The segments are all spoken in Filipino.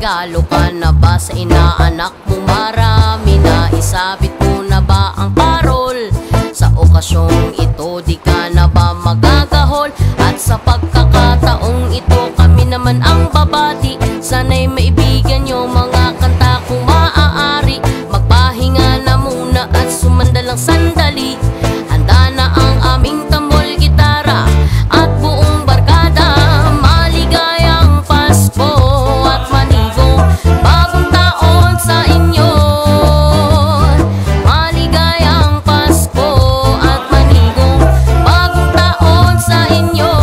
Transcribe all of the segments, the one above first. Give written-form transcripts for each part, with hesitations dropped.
regalo ka na ba sa inaanak mo? Marami na isabit mo na ba ang parol? Sa okasyong ito di ka na ba magagahol? At sa pagkakataong ito kami naman ang babati. Sana'y maibigan nyo mga kanta kung maaari. Magpahinga na muna at sumandalang sandali. Handa na ang aming tambol, gitara at buong barkada. Maligayang Pasko at manigong bagong taon sa inyo. Maligayang Pasko at manigong bagong taon sa inyo.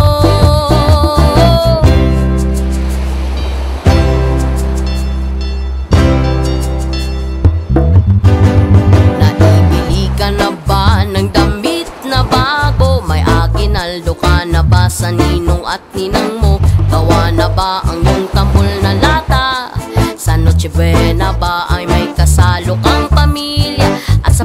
Naibili ka na ba ng damit na bago? May aginaldo ka na ba sa ninong at ninang mo? Gawa na ba ang iyong tambol na lata? Sa Noche Buena ba ay may kasalo kang pamilya? At sa